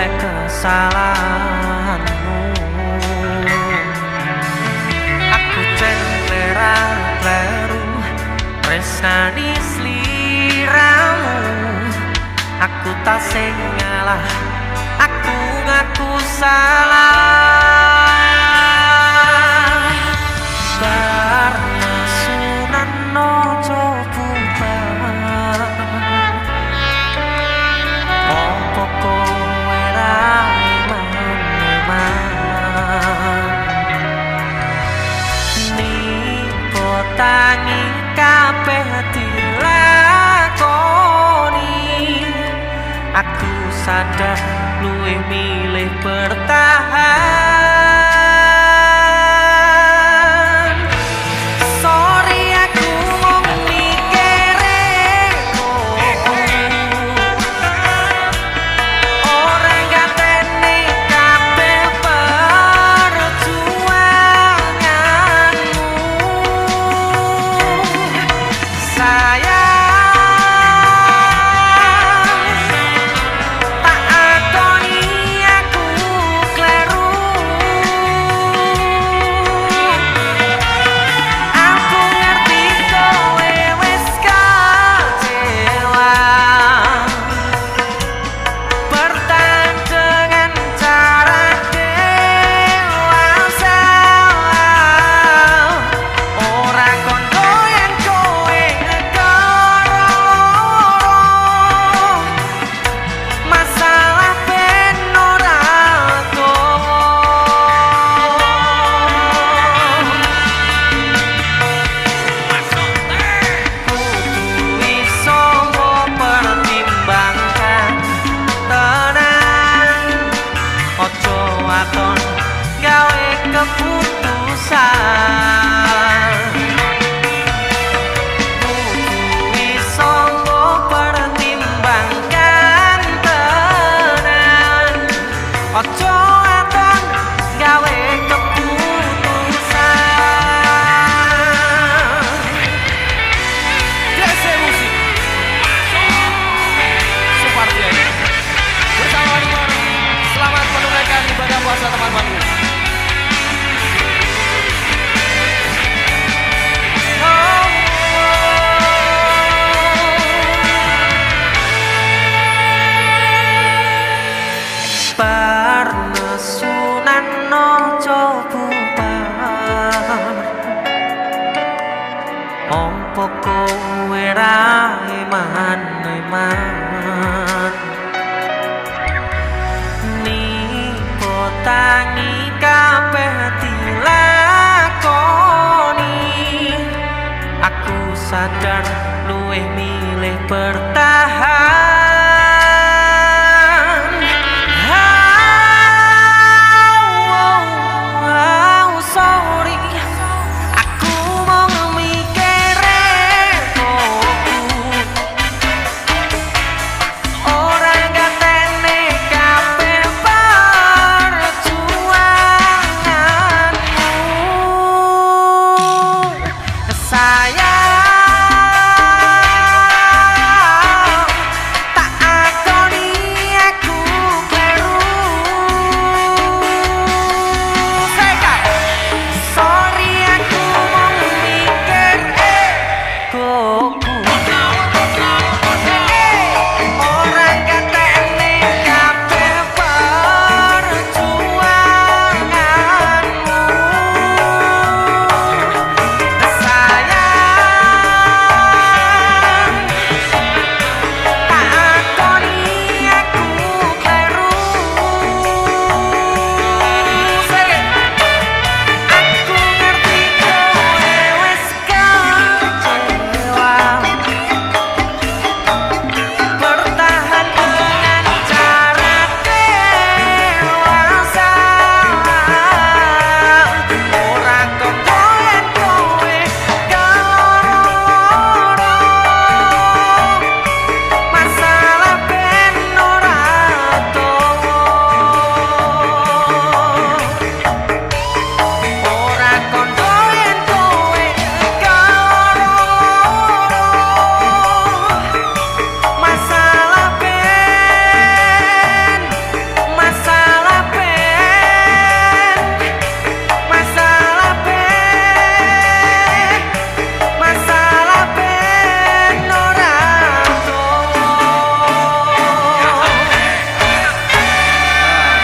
oleh kesalahanmu. Aku cenglera kleru tresnani sliramu. Aku tak sing ngalah, aku ngaku salah. Bar nesunan ojo bubar, opo kowe ra iman-iman. Nipo tangi kabeh dilakoni. Aku sadar luwih milih bertahan. Sorry aku mung mikire kowe, ora ngateni kabeh perjuanganmu. Sayang, gawe keputusan. Kudu iso pertimbangkan tenan, ojo aton gawe keputusan. Dese musik Supardi bersama Animor. Selamat menunaikan ibadah puasa teman-teman. Bar nesunan ojo bubar, opo kowe ra iman-iman. Nipo tangi kabeh dilakoni. Aku sadar luwih milih bertahan.